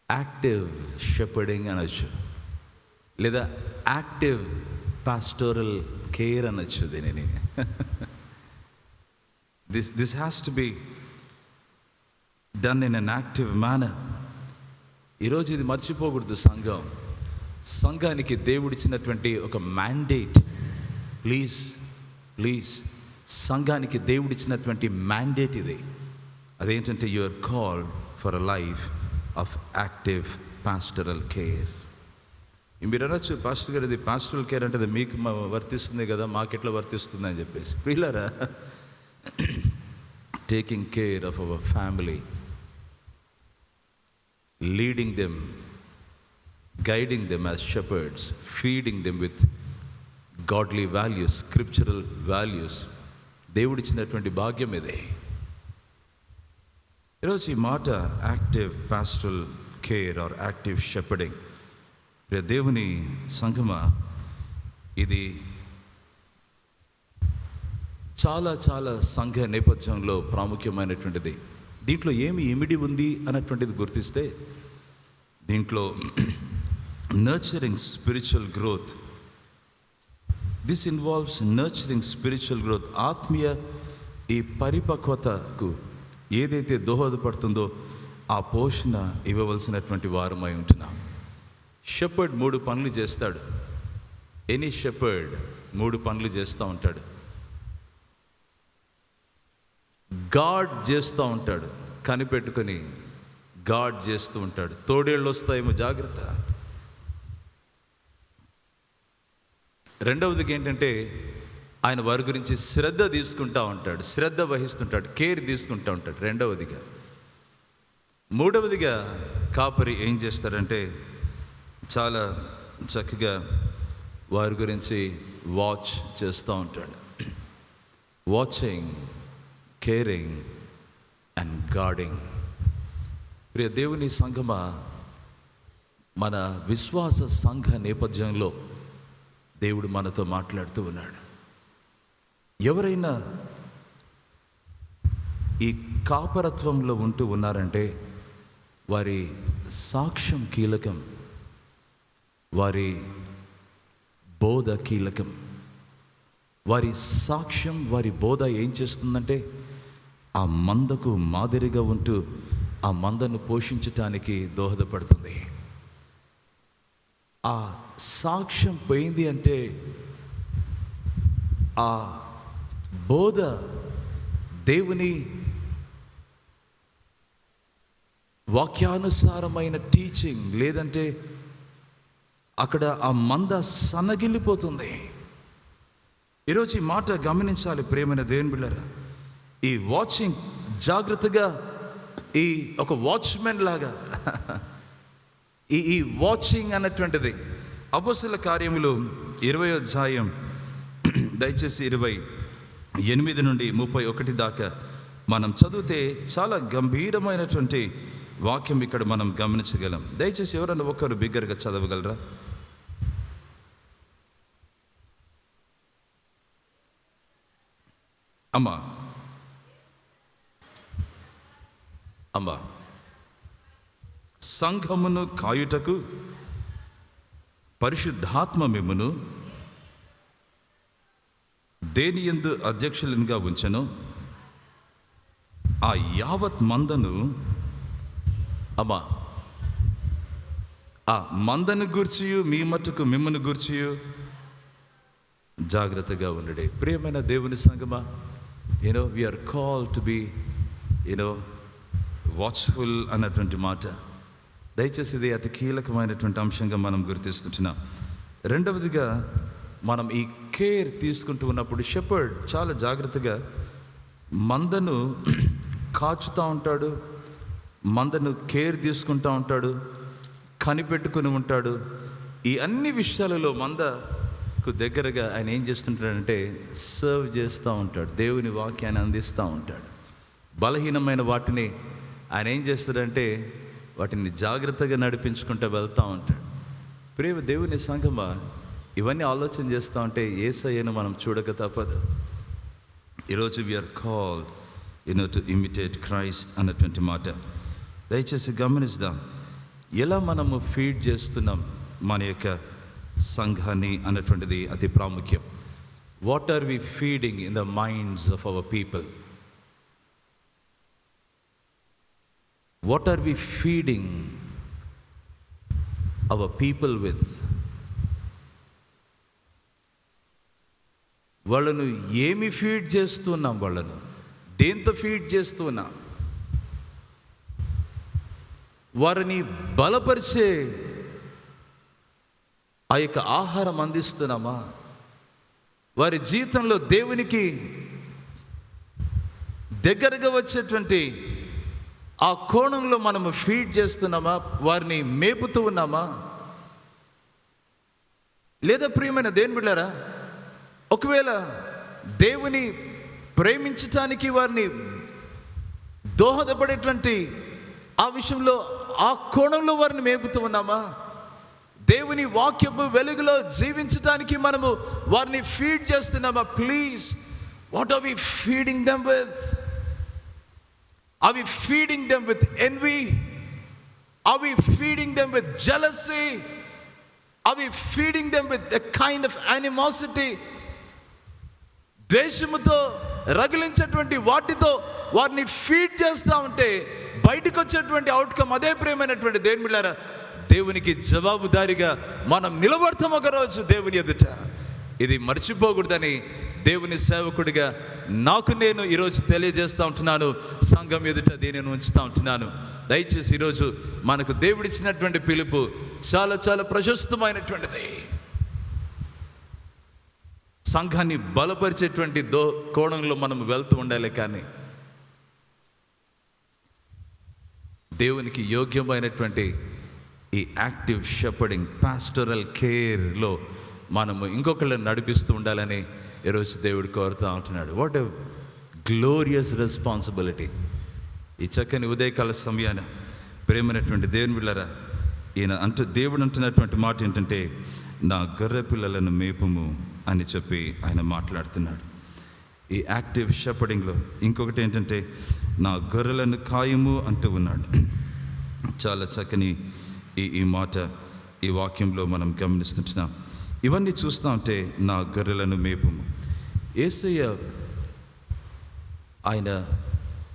యాక్టివ్ షెపర్డింగ్ అనొచ్చు, లేదా యాక్టివ్ పాస్టోరల్ కేర్ అనొచ్చు దీనిని. This has to be done in an active manner. ఈరోజు ఇది మర్చిపోకూడదు. సంఘానికి దేవుడిచ్చినటువంటి ఒక మ్యాండేట్. ప్లీజ్ సంఘానికి దేవుడిచ్చినటువంటి మ్యాండేట్ ఇది. అదేంటంటే, you are called for a life of active pastoral care. మీరు అనొచ్చు, పాస్టర్ గారు ఇది పాస్టరల్ కేర్ అంటే మీకు వర్తిస్తుంది కదా, మాకెట్లా వర్తిస్తుంది అని చెప్పేసి. ప్రియులారా, taking care of our family, leading them, guiding them as shepherds, feeding them with godly values, scriptural values, దేవుడిచ్చినటువంటి భాగ్యం ఇదే. ఈరోజు ఈ మాట active pastoral care or active shepherding, దేవుని సంఘమా, ఇది చాలా సంఘ నేపథ్యంలో ప్రాముఖ్యమైనటువంటిది. దీంట్లో ఏమి ఇమిడి ఉంది అన్నటువంటిది గుర్తిస్తే, దీంట్లో nurturing spiritual growth. This involves nurturing spiritual growth. ఆత్మీయ ఈ పరిపక్వతకు ఏదైతే దోహదపడుతుందో ఆ పోషణ ఇవ్వవలసినటువంటి వారమై ఉంటున్నాం. షెపర్డ్ 3 పనులు చేస్తాడు. ఎనీ షెపర్డ్ 3 పనులు చేస్తూ ఉంటాడు. గాడ్ చేస్తూ ఉంటాడు, కనిపెట్టుకొని గాడ్ చేస్తూ ఉంటాడు. తోడేళ్ళు వస్తాయేమో జాగ్రత్త. రెండవదికి ఏంటంటే, ఆయన వారి గురించి శ్రద్ధ తీసుకుంటూ ఉంటాడు, శ్రద్ధ వహిస్తుంటాడు, కేర్ తీసుకుంటూ ఉంటాడు రెండవదిగా. మూడవదిగా కాపరి ఏం చేస్తాడంటే, చాలా చక్కగా వారి గురించి వాచ్ చేస్తూ ఉంటాడు. Watching, caring and guarding. ప్రియ దేవుని సంఘమా, మన విశ్వాస సంఘ నేపథ్యంలో దేవుడు మనతో మాట్లాడుతూ ఉన్నాడు. ఎవరైనా ఈ కాపరత్వంలో ఉంటూ ఉన్నారంటే వారి సాక్ష్యం కీలకం, వారి బోధ కీలకం. వారి సాక్ష్యం, వారి బోధ ఏం చేస్తుందంటే ఆ మందకు మాదిరిగా ఉంటూ ఆ మందను పోషించటానికి దోహదపడుతుంది. ఆ సాక్ష్యం పోయింది అంటే, ఆ బోధ దేవుని వాక్యానుసారమైన టీచింగ్ లేదంటే అక్కడ ఆ మంద సన్నగిల్లిపోతుంది. ఈరోజు ఈ మాట గమనించాలి ప్రియమైన దేవుని బిడ్డలారా. ఈ వాచింగ్ జాగ్రత్తగా, ఈ ఒక వాచ్మెన్ లాగా ఈ వాచింగ్ అన్నటువంటిది అపోస్తలుల కార్యములు 20వ అధ్యాయం దయచేసి 28 నుండి 31 దాకా మనం చదివితే చాలా గంభీరమైనటువంటి వాక్యం ఇక్కడ మనం గమనించగలం. దయచేసి ఎవరైనా ఒకరు బిగ్గరగా చదవగలరా? అమ్మా సంఘమును కాయుటకు పరిశుద్ధాత్మ మిమ్మును దేనియందు అధ్యక్షులుగా ఉంచెను, ఆ యావత్ మందను ఆ మందను గూర్చియు మీ మట్టుకు మిమ్మను గూర్చియు జాగ్రత్తగా ఉండడే. ప్రియమైన దేవుని సంగమా, we are called to be watchful అన్నటువంటి మాట దయచేసి ఇది అతి కీలకమైనటువంటి అంశంగా మనం గుర్తిస్తున్నాం. రెండవదిగా, మనం ఈ కేర్ తీసుకుంటూ ఉన్నప్పుడు షెపర్డ్ చాలా జాగ్రత్తగా మందను కాచుతూ ఉంటాడు, మందను కేర్ తీసుకుంటూ ఉంటాడు, కనిపెట్టుకుని ఉంటాడు. ఈ అన్ని విషయాలలో మందకు దగ్గరగా ఆయన ఏం చేస్తుంటాడంటే సర్వ్ చేస్తూ ఉంటాడు, దేవుని వాక్యాన్ని అందిస్తూ ఉంటాడు. బలహీనమైన వాటిని ఆయన ఏం చేస్తాడంటే వాటిని జాగ్రత్తగా నడిపించుకుంటూ వెళ్తూ ఉంటాడు. ప్రేమ దేవుని సంగమా, ఇవన్నీ ఆలోచన చేస్తూ ఉంటే యేసయ్యను మనం చూడక తప్పదు. ఈరోజు we are called to imitate Christ అన్నటువంటి మాట దయచేసి గమనిద్దాం. ఎలా మనము ఫీడ్ చేస్తున్నాం మన యొక్క సంఘాన్ని అన్నటువంటిది అతి ప్రాముఖ్యం. What are we feeding in the minds of our people? What are we feeding our people with? వాళ్ళను ఏమి ఫీడ్ చేస్తున్నాం? వాళ్ళను దేంతో ఫీడ్ చేస్తున్నాం? వారిని బలపరిచే ఆ యొక్క ఆహారం అందిస్తున్నామా? వారి జీవితంలో దేవునికి దగ్గరగా వచ్చేటువంటి ఆ కోణంలో మనము ఫీడ్ చేస్తున్నామా? వారిని మేపుతూ ఉన్నామా? లేదా ప్రియమైన దేవుని బిడ్డలారా, ఒకవేళ దేవుని ప్రేమించటానికి వారిని దోహదపడేటువంటి ఆ విషయంలో ఆ కోణంలో వారిని మేపుతూ ఉన్నామా? దేవుని వాక్యపు వెలుగులో జీవించటానికి మనము వారిని ఫీడ్ చేస్తున్నామా? Please, what are we feeding them with? Are we feeding them with envy? Are we feeding them with jealousy? Are we feeding them with a kind of animosity? ద్వేషముతో రగిలించేటువంటి వాటితో వారిని ఫీడ్ చేస్తూ ఉంటే బయటకు వచ్చేటువంటి అవుట్కమ్ అదే ప్రేమైనటువంటి దేవుని బిడ్డలారా, దేవునికి జవాబుదారిగా మనం నిలబడతాం ఒకరోజు దేవుని ఎదుట. ఇది మర్చిపోకూడదని దేవుని సేవకుడిగా నాకు నేను ఈరోజు తెలియజేస్తూ ఉంటున్నాను. సంఘం ఎదుట దీనిని ఉంచుతూ ఉంటున్నాను. దయచేసి ఈరోజు మనకు దేవుడిచ్చినటువంటి పిలుపు చాలా చాలా ప్రశస్తమైనటువంటిది. సంఘాన్ని బలపరిచేటువంటి కోణంలో మనం వెళ్తూ ఉండాలి. కానీ దేవునికి యోగ్యమైనటువంటి ఈ యాక్టివ్ షెపర్డింగ్, పాస్టరల్ కేర్లో మనము ఇంకొకళ్ళని నడిపిస్తూ ఉండాలని ఈరోజు దేవుడు కోరుతూ ఉంటున్నాడు. What a glorious responsibility. ఈ చక్కని ఉదయకాల సమయాన ప్రేమైనటువంటి దేవుని బిడ్డలారా, దేవుడు అంటున్నటువంటి మాట ఏంటంటే, నా గొర్రె పిల్లలను మేపుము అని చెప్పి ఆయన మాట్లాడుతున్నాడు. ఈ యాక్టివ్ షెపర్డింగ్లో ఇంకొకటి ఏంటంటే, నా గొర్రెలను కాయము అంటూ ఉన్నాడు. చాలా చక్కని ఈ మాట ఈ వాక్యంలో మనం గమనిస్తుంటున్నాం. ఇవన్నీ చూస్తూ ఉంటే నా గొర్రెలను మేపుము. యేసయ్య ఆయన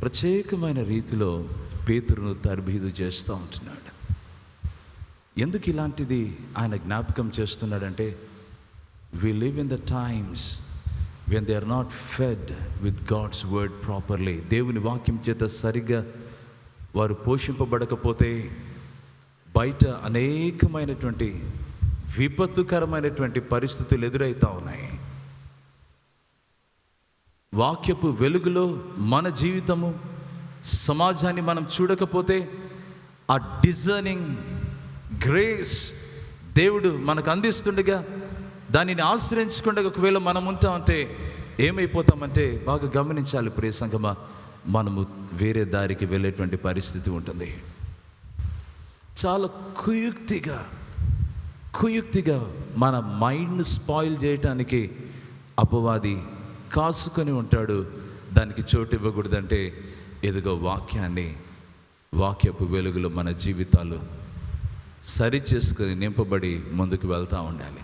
ప్రత్యేకమైన రీతిలో పేతురును తర్బీదు చేస్తూ ఉంటున్నాడు. ఎందుకు ఇలాంటిది ఆయన జ్ఞాపకం చేస్తున్నాడంటే, we live in the times when they are not fed with God's word properly. దేవుని వాక్యం చేత సరిగ్గా వారు పోషింపబడకపోతే బయట అనేకమైనటువంటి విపత్తుకరమైనటువంటి పరిస్థితులు ఎదురవుతూ ఉన్నాయి. వాక్యపు వెలుగులో మన జీవితము సమాజాన్ని మనం చూడకపోతే ఆ డిజర్నింగ్ గ్రేస్ దేవుడు మనకు అందిస్తుండగా దానిని ఆశ్రయించకుండా ఒకవేళ మనం ఉంటామంటే ఏమైపోతామంటే, బాగా గమనించాలి ప్రియ సంగమా, మనము వేరే దారికి వెళ్ళేటువంటి పరిస్థితి ఉంటుంది. చాలా కుయుక్తిగా మన మైండ్ స్పాయిల్ చేయటానికి అపవాది కాసుకొని ఉంటాడు. దానికి చోటు ఇవ్వకూడదంటే ఎదుగో వాక్యపు వెలుగులో మన జీవితాలు సరి చేసుకొని నింపబడి ముందుకు వెళ్తూ ఉండాలి.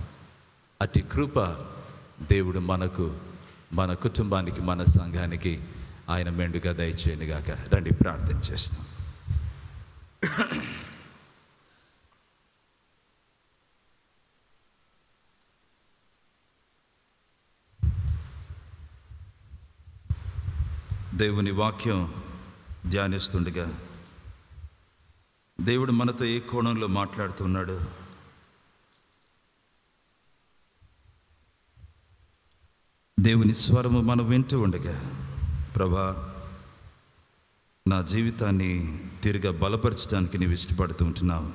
అతి కృప దేవుడు మనకు, మన కుటుంబానికి, మన సంఘానికి ఆయన మెండుగా దయచేయనుగాక. రండి ప్రార్థన చేస్తాం. దేవుని వాక్యం ధ్యానిస్తుండగా దేవుడు మనతో ఏ కోణంలో మాట్లాడుతున్నాడు, దేవుని స్వరము మనం వింటూ ఉండగా, ప్రభా నా జీవితాన్ని తిరిగా బలపరచడానికి నీవు ఇష్టపడుతూ ఉంటున్నావు.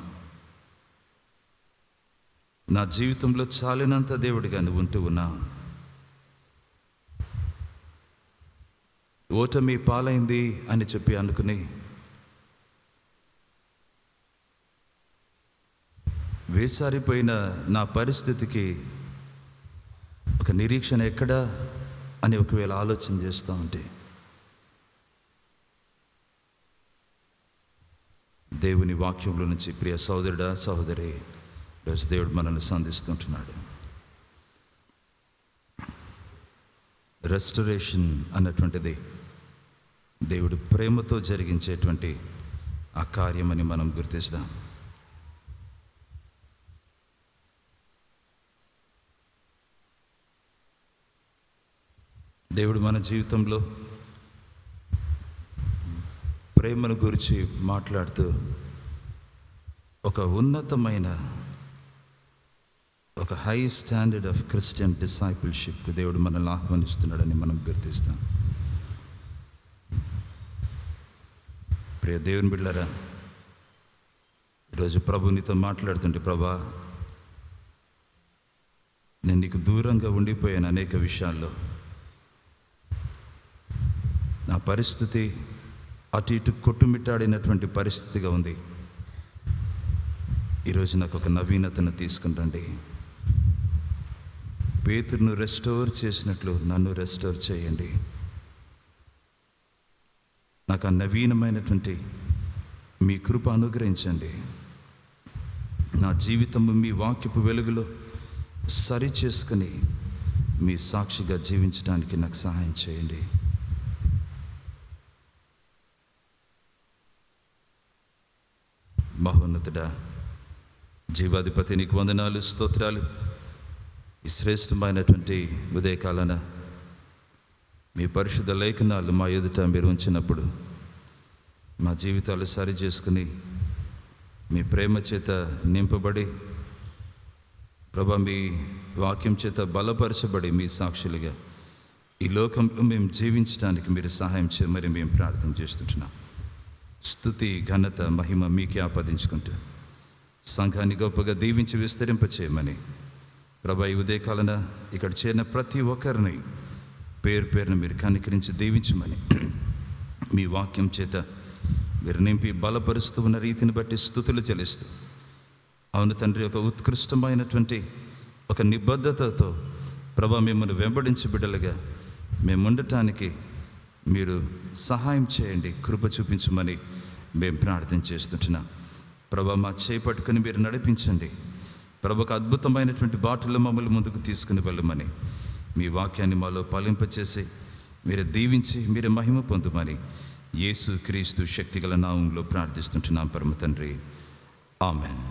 నా జీవితంలో చాలినంత దేవుడిగా నువ్వు ఉంటూ ఉన్నావు. ఓటమి పాలైంది అని చెప్పి అనుకుని వేసారిపోయిన నా పరిస్థితికి ఒక నిరీక్షణ ఎక్కడా అని ఒకవేళ ఆలోచన చేస్తూ ఉంటే, దేవుని వాక్యంలో నుంచి ప్రియ సోదరుడా, సహోదరి, రోజు దేవుడు మనల్ని సంధిస్తుంటున్నాడు. రెస్టరేషన్ అన్నటువంటిది దేవుడు ప్రేమతో జరిగించేటువంటి ఆ కార్యమని మనం గుర్తిస్తాం. దేవుడు మన జీవితంలో ప్రేమను గురించి మాట్లాడుతూ ఒక ఉన్నతమైన, ఒక హై స్టాండర్డ్ ఆఫ్ క్రిస్టియన్ డిసైపుల్షిప్కి దేవుడు మనల్ని ఆహ్వానిస్తున్నాడని మనం గుర్తిస్తాం. ప్రియ దేవుని బిడ్డలారా, ఈరోజు ప్రభు నీతో మాట్లాడుతుంటే, ప్రభా నేను నీకు దూరంగా ఉండిపోయాను అనేక విషయాల్లో, నా పరిస్థితి అటు ఇటు కొట్టుమిట్టాడినటువంటి పరిస్థితిగా ఉంది. ఈరోజు నాకు ఒక నవీనతను తీసుకుని రండి. పేతురును రెస్టోర్ చేసినట్లు నన్ను రెస్టోర్ చేయండి. నాకు ఆ నవీనమైనటువంటి మీ కృప అనుగ్రహించండి. నా జీవితము మీ వాక్యపు వెలుగులో సరి చేసుకుని మీ సాక్షిగా జీవించడానికి నాకు సహాయం చేయండి. మహోన్నతుడా, జీవాధిపతి, నీకు వందనాలు, స్తోత్రాలు. ఈ శ్రేష్టమైనటువంటి ఉదయకాలన మీ పరిశుద్ధ లేఖనాలు మా ఎదుట మీరు ఉంచినప్పుడు మా జీవితాలు సరి చేసుకుని మీ ప్రేమ చేత నింపబడి, ప్రభా మీ వాక్యం చేత బలపరచబడి మీ సాక్షులుగా ఈ లోకంలో మేము జీవించడానికి మీరు సహాయం చేయమని మేము ప్రార్థన చేస్తుంటున్నాం. స్తుతి, ఘనత, మహిమ మీకే ఆపాదించుకుంటూ సంఘాన్ని గొప్పగా దీవించి విస్తరింపచేయమని ప్రభా ఈ ఉదయకాలన ఇక్కడ చేరిన ప్రతి ఒక్కరిని పేరు పేరున మీరు కనికరించి దీవించమని మీ వాక్యం చేత మీరు నింపి బలపరుస్తూ ఉన్న రీతిని బట్టి స్తుతులు చెల్లిస్తూ, అవును తండ్రి, ఒక ఉత్కృష్టమైనటువంటి ఒక నిబద్ధతతో ప్రభా మిమ్మల్ని వెంబడించి బిడ్డలుగా మేము ఉండటానికి మీరు సహాయం చేయండి, కృప చూపించమని మేము ప్రార్థన చేస్తుంటున్నాం. ప్రభా మా చేయి పట్టుకుని మీరు నడిపించండి. ప్రభుకు అద్భుతమైనటువంటి బాటలు మమ్మల్ని ముందుకు తీసుకుని వెళ్ళమని, మీ వాక్యాన్ని మాలో ఫలింపచేసి మీరు దీవించి మీరు మహిమ పొందుమని యేసు క్రీస్తు శక్తిగల నామంలో ప్రార్థిస్తుంటున్నాం పరమ తండ్రి. ఆమెన్.